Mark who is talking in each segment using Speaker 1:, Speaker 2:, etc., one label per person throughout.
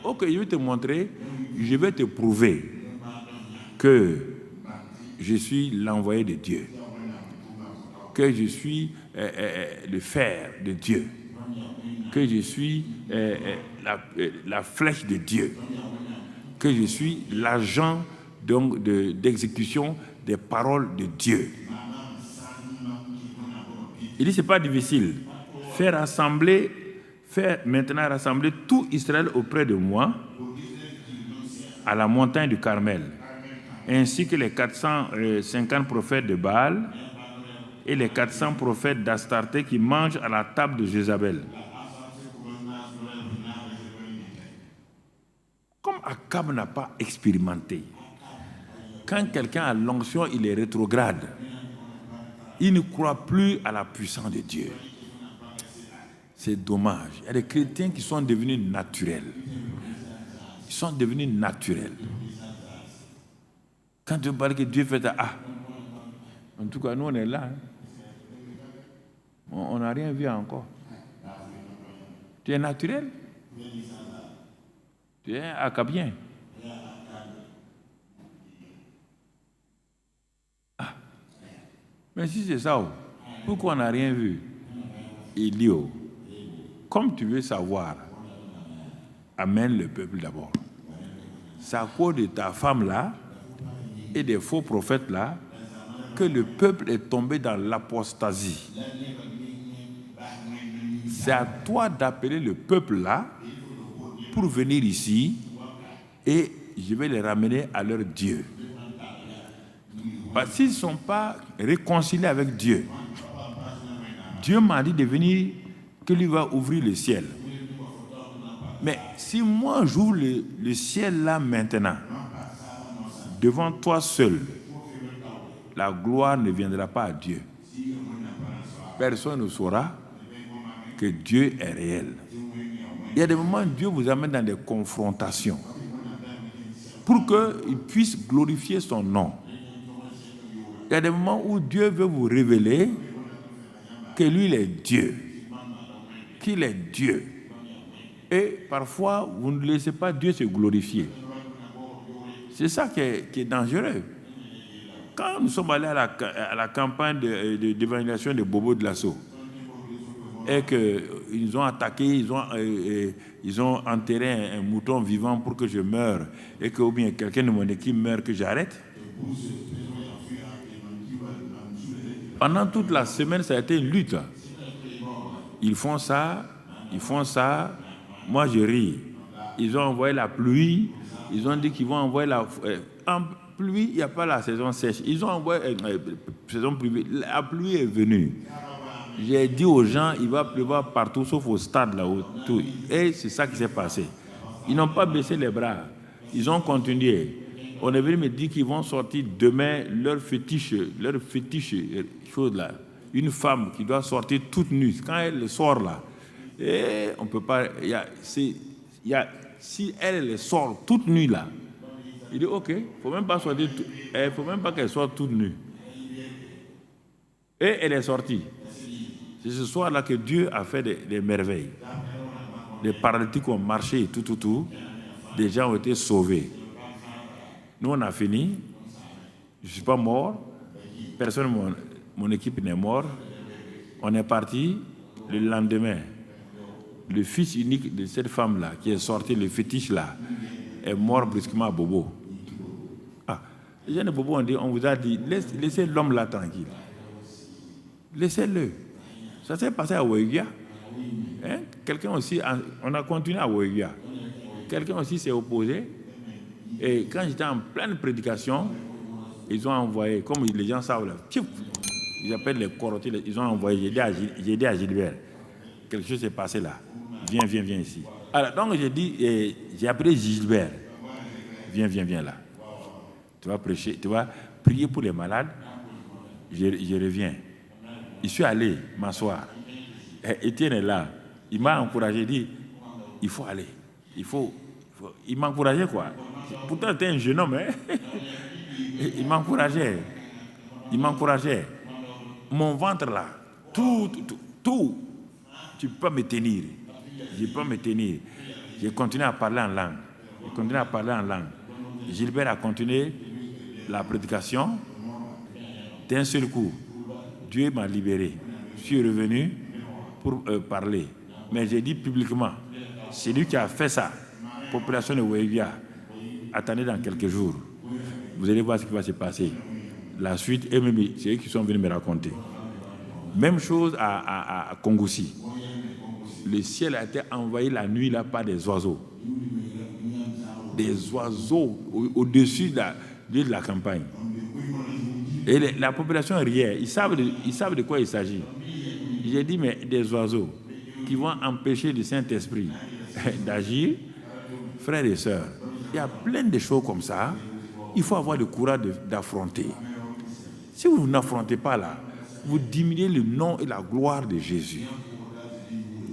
Speaker 1: Ok, je vais te montrer, je vais te prouver que je suis l'envoyé de Dieu, que je suis le fer de Dieu, que je suis la flèche de Dieu, que je suis l'agent d'exécution des paroles de Dieu. Il dit, ce n'est pas difficile. Faire maintenant rassembler tout Israël auprès de moi à la montagne du Carmel, ainsi que les 450 prophètes de Baal et les 400 prophètes d'Astarté qui mangent à la table de Jézabel. Comme Akab n'a pas expérimenté, quand quelqu'un a l'onction, il est rétrograde. Il ne croit plus à la puissance de Dieu. C'est dommage. Il y a des chrétiens qui sont devenus naturels. Ils sont devenus naturels. Quand tu parles que Dieu fait ça, en tout cas, nous on est là. Hein. On n'a rien vu encore. Tu es naturel? Tu es acabien? Mais si c'est ça, pourquoi on n'a rien vu? Il dit, comme tu veux savoir, amène le peuple d'abord. C'est à cause de ta femme là et des faux prophètes là que le peuple est tombé dans l'apostasie. C'est à toi d'appeler le peuple là pour venir ici et je vais les ramener à leur Dieu. Parce qu'ils ne sont pas réconciliés avec Dieu. Dieu m'a dit de venir, que lui va ouvrir le ciel. Mais si moi j'ouvre le ciel là maintenant, devant toi seul, la gloire ne viendra pas à Dieu. Personne ne saura que Dieu est réel. Il y a des moments où Dieu vous amène dans des confrontations pour qu'il puisse glorifier son nom. Il y a des moments où Dieu veut vous révéler que lui, il est Dieu, qu'il est Dieu. Et parfois, vous ne laissez pas Dieu se glorifier. C'est ça qui est dangereux. Quand nous sommes allés à la campagne d'évangélisation de Bobo de Lasso, et qu'ils ont attaqué, ils ont enterré un mouton vivant pour que je meure, et que ou bien quelqu'un de mon équipe meurt, que j'arrête. Pendant toute la semaine, ça a été une lutte. Ils font ça, moi je ris. Ils ont envoyé la pluie, ils ont dit qu'ils vont envoyer en pluie, il n'y a pas la saison sèche. Ils ont envoyé saison pluie. La pluie est venue. J'ai dit aux gens, il va pleuvoir partout, sauf au stade là-haut. Et c'est ça qui s'est passé. Ils n'ont pas baissé les bras. Ils ont continué. On est venu me dire qu'ils vont sortir demain leur fétiche chose là. Une femme qui doit sortir toute nue. Quand elle sort là, et on peut pas. Si elle sort toute nue là, il dit ok, faut même pas qu'elle sorte toute nue. Et elle est sortie. C'est ce soir là que Dieu a fait des merveilles. Des paralytiques ont marché, tout. Des gens ont été sauvés. Nous, on a fini. Je ne suis pas mort. Personne, mon équipe n'est mort. On est parti. Le lendemain, le fils unique de cette femme-là, qui est sorti, le fétiche là, est mort brusquement à Bobo. Les gens de Bobo ont dit, on vous a dit, laissez l'homme là tranquille. Laissez-le. Ça s'est passé à Ouéguia. Hein? Quelqu'un aussi, on a continué à Ouéguia. Quelqu'un aussi s'est opposé. Et quand j'étais en pleine prédication, ils ont envoyé, comme les gens savent là, ils appellent les corottés, ils ont envoyé, j'ai dit à Gilbert, quelque chose s'est passé là, viens ici. Alors donc j'ai appelé Gilbert, viens là. Tu vas prêcher, tu vas prier pour les malades, je reviens. Je suis allé m'asseoir. Étienne est là, il m'a encouragé, il dit, il faut aller, il m'a encouragé quoi. Pourtant, c'était un jeune homme. Hein? Il m'encourageait. Mon ventre là, tout tu ne peux pas me tenir. Je ne peux pas me tenir. J'ai continué à parler en langue. Gilbert a continué la prédication. D'un seul coup, Dieu m'a libéré. Je suis revenu pour parler. Mais j'ai dit publiquement, c'est lui qui a fait ça. Population de Ouévia, attendez dans quelques jours. Vous allez voir ce qui va se passer. La suite, et même, c'est eux qui sont venus me raconter. Même chose à Kongoussi. Le ciel a été envahi la nuit là par des oiseaux. Des oiseaux au-dessus de la campagne. Et la population riait. Ils savent de quoi il s'agit. J'ai dit, mais des oiseaux qui vont empêcher le Saint-Esprit d'agir, frères et sœurs, il y a plein de choses comme ça. Il faut avoir le courage d'affronter. Si vous n'affrontez pas là, vous diminuez le nom et la gloire de Jésus.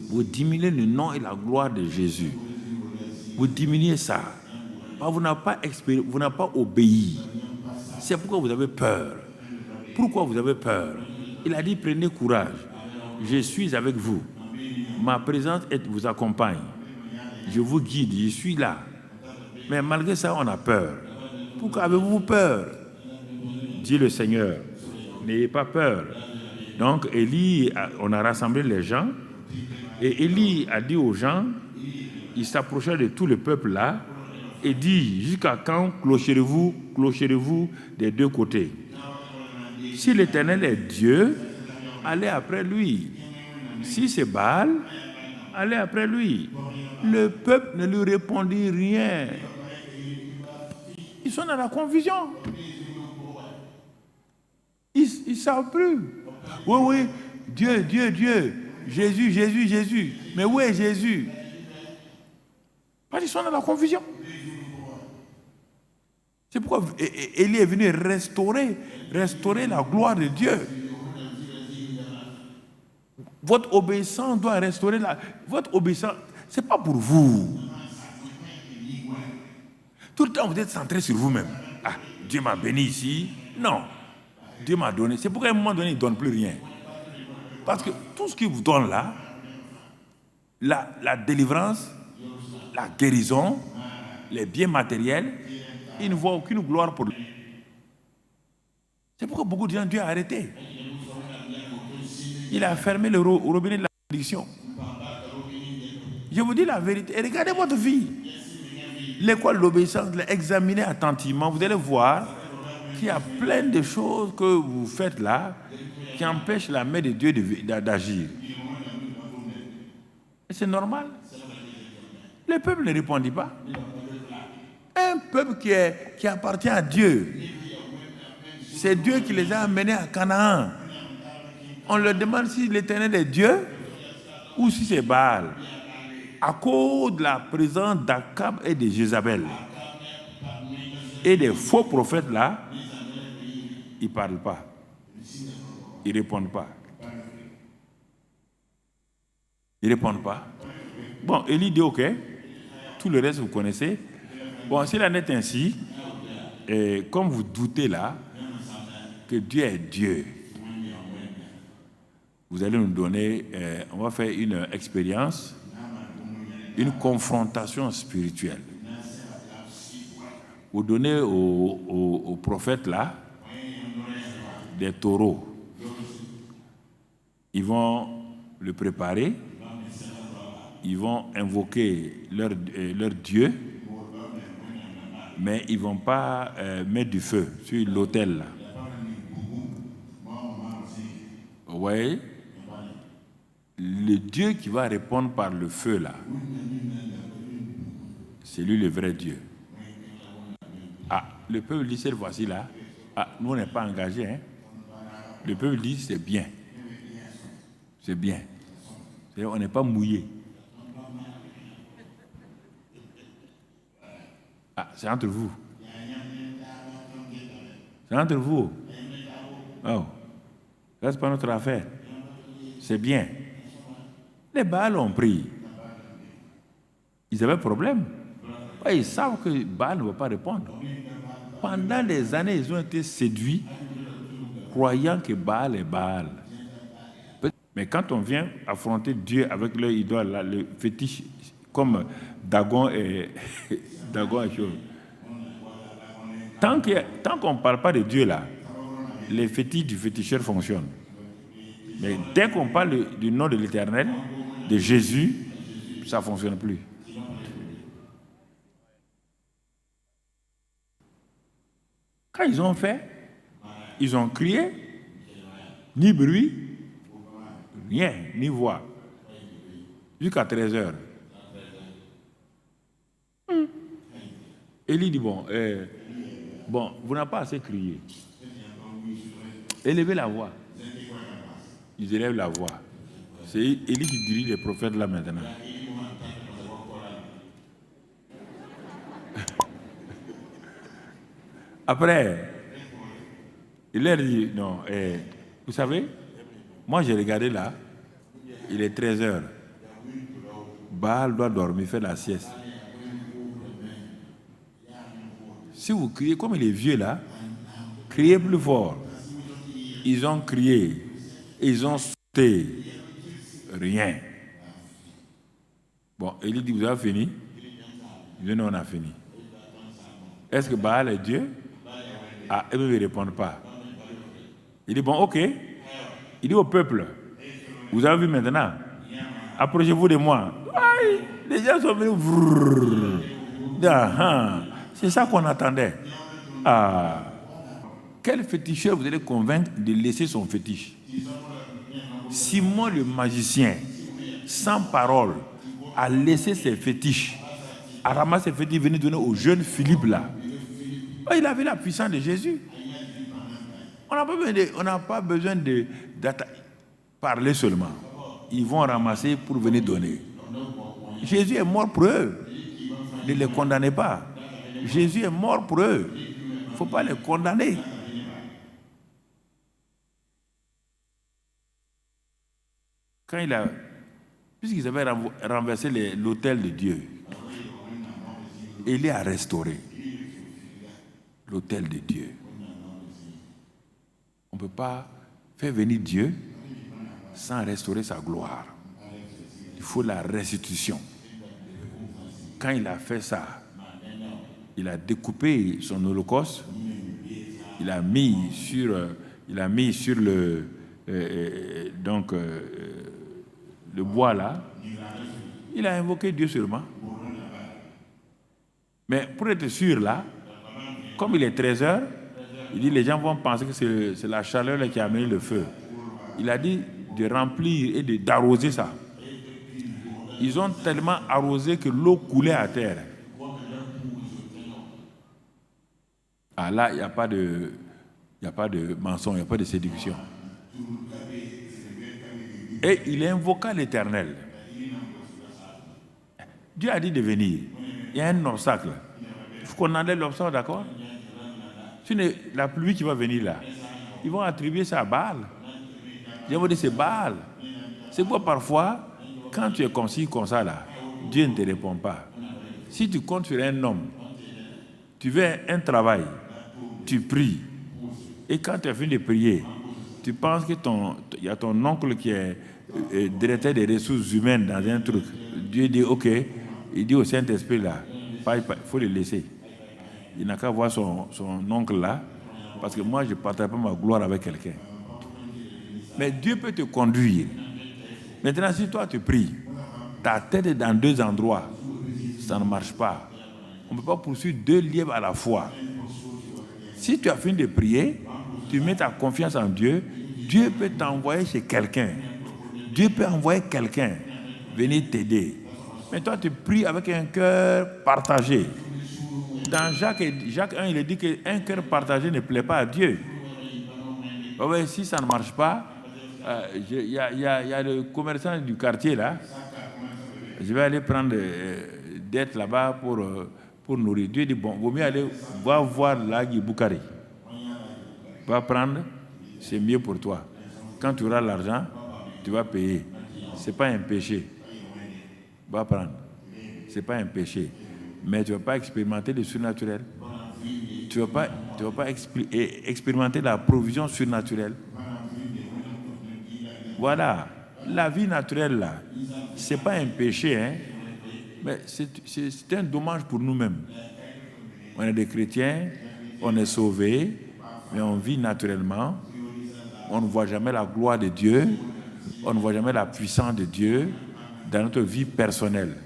Speaker 1: Vous diminuez le nom et la gloire de Jésus. Vous diminuez ça. Vous n'avez pas obéi. C'est pourquoi vous avez peur. Pourquoi vous avez peur? Il a dit, prenez courage. Je suis avec vous. Ma présence vous accompagne. Je vous guide, je suis là. Mais malgré ça, on a peur. Pourquoi avez-vous peur? Dit le Seigneur. N'ayez pas peur. Donc, Élie, on a rassemblé les gens. Et Élie a dit aux gens, il s'approchait de tout le peuple là, et dit, jusqu'à quand clocherez-vous des deux côtés? Si l'Éternel est Dieu, allez après lui. Si c'est Baal, allez après lui. Le peuple ne lui répondit rien. Ils sont dans la confusion. Ils ne savent plus. Oui, Dieu. Jésus. Mais où est Jésus? Parce qu'ils sont dans la confusion. C'est pourquoi Élie est venu restaurer la gloire de Dieu. Votre obéissance doit restaurer votre obéissance. Ce n'est pas pour vous. Tout le temps, vous êtes centré sur vous-même. Ah, Dieu m'a béni ici. Non. Dieu m'a donné. C'est pourquoi à un moment donné, il ne donne plus rien. Parce que tout ce qu'il vous donne là, la délivrance, la guérison, les biens matériels, il ne voit aucune gloire pour lui. C'est pourquoi beaucoup de gens, Dieu a arrêté. Il a fermé le robinet de la bénédiction. Je vous dis la vérité. Et regardez votre vie. L'école de l'obéissance, examinez attentivement. Vous allez voir qu'il y a plein de choses que vous faites là qui empêchent la main de Dieu d'agir. Et c'est normal. Le peuple ne répondit pas. Un peuple qui appartient à Dieu. C'est Dieu qui les a amenés à Canaan. On leur demande si l'Éternel est Dieu ou si c'est Baal. À cause de la présence d'Akab et de Jézabel et des faux prophètes là, ils ne parlent pas. Ils ne répondent pas. Ils ne répondent pas. Bon, Élie dit OK. Tout le reste, vous connaissez. Bon, s'il en est ainsi, et comme vous doutez là, que Dieu est Dieu, vous allez nous donner, on va faire une expérience, une confrontation spirituelle. Vous donnez aux prophètes là des taureaux. Ils vont le préparer, ils vont invoquer leur Dieu, mais ils ne vont pas mettre du feu sur l'autel là. Vous voyez? Le Dieu qui va répondre par le feu là, c'est lui le vrai Dieu. Ah, le peuple dit cette fois-ci là, nous on n'est pas engagés. Hein? Le peuple dit c'est bien. C'est bien. C'est-à-dire, on n'est pas mouillé. Ah, c'est entre vous. C'est entre vous. Oh, ça c'est pas notre affaire. C'est bien. Les Baals ont pris. Ils avaient un problème. Ils savent que Baal ne va pas répondre. Pendant des années, ils ont été séduits, croyant que Baal est Baal. Mais quand on vient affronter Dieu avec leur idole, là, le fétiche, comme Dagon et Dagon et chose. Tant qu'on ne parle pas de Dieu là, les fétiches du féticheur fonctionnent. Mais dès qu'on parle du nom de l'Éternel, de Jésus, ça ne fonctionne plus. Quand ils ont fait, ils ont crié, ni bruit, rien, ni voix, jusqu'à 13h. Élie dit, bon, vous n'avez pas assez crié. Élevez la voix. Ils élèvent la voix. C'est Élie qui dirige les prophètes là maintenant. Après, il leur dit, non, vous savez, moi j'ai regardé là, il est 13h. Baal doit dormir, faire la sieste. Si vous criez, comme il est vieux là, criez plus fort. Ils ont crié, ils ont sauté, rien. Bon, Élie dit, vous avez fini? Il dit, non, on a fini. Est-ce que Baal est Dieu? Ah, eux ne me répondent pas. Il dit, bon, ok. Il dit au peuple, vous avez vu maintenant, approchez-vous de moi. Aïe, les gens sont venus. C'est ça qu'on attendait. Ah. Quel féticheur vous allez convaincre de laisser son fétiche? Simon le magicien, sans parole, a laissé ses fétiches, a ramassé ses fétiches, venir donner au jeune Philippe là. Il avait la puissance de Jésus. On n'a pas besoin de parler seulement. Ils vont ramasser pour venir donner. Jésus est mort pour eux. Ne les condamnez pas. Jésus est mort pour eux. Il ne faut pas les condamner. Puisqu'ils avaient renversé l'autel de Dieu, Élie a restauré l'autel de Dieu. On ne peut pas faire venir Dieu sans restaurer sa gloire. Il faut la restitution. Quand il a fait ça, il a découpé son holocauste, il a mis sur le bois là, il a invoqué Dieu seulement. Mais pour être sûr là, comme il est 13h, il dit les gens vont penser que c'est la chaleur là qui a amené le feu. Il a dit de remplir et d'arroser ça. Ils ont tellement arrosé que l'eau coulait à terre. Ah là, il n'y a pas de mensonge, il n'y a pas de séduction. Et il invoqua l'Éternel. Dieu a dit de venir. Il y a un obstacle. Il faut qu'on enlève l'obstacle, d'accord? C'est la pluie qui va venir là. Ils vont attribuer ça à Baal. Ils vont dire c'est Baal. C'est pourquoi parfois, quand tu es comme ci, comme ça là, Dieu ne te répond pas. Si tu comptes sur un homme, tu veux un travail, tu pries. Et quand tu as fini de prier, tu penses que y a ton oncle qui est directeur des ressources humaines dans un truc. Dieu dit ok, il dit au Saint-Esprit là, il faut le laisser. Il n'a qu'à voir son oncle là, parce que moi je ne partage pas ma gloire avec quelqu'un. Mais Dieu peut te conduire. Maintenant, si toi tu pries, ta tête est dans deux endroits, ça ne marche pas. On ne peut pas poursuivre deux lièvres à la fois. Si tu as fini de prier, tu mets ta confiance en Dieu, Dieu peut t'envoyer chez quelqu'un. Dieu peut envoyer quelqu'un venir t'aider. Mais toi, tu pries avec un cœur partagé. Dans Jacques 1, il est dit qu'un cœur partagé ne plaît pas à Dieu. Si ça ne marche pas, il y a le commerçant du quartier là. Je vais aller prendre dette là-bas pour nourrir. Dieu dit, bon, vaut mieux aller voir Lagui Boukari. Va prendre, c'est mieux pour toi. Quand tu auras l'argent, tu vas payer. Ce n'est pas un péché. Va prendre. Ce n'est pas un péché. Mais tu ne vas pas expérimenter le surnaturel. Tu ne vas pas expérimenter la provision surnaturelle. Voilà. La vie naturelle, là, ce n'est pas un péché, hein, mais c'est un dommage pour nous-mêmes. On est des chrétiens, on est sauvés, mais on vit naturellement. On ne voit jamais la gloire de Dieu, on ne voit jamais la puissance de Dieu dans notre vie personnelle.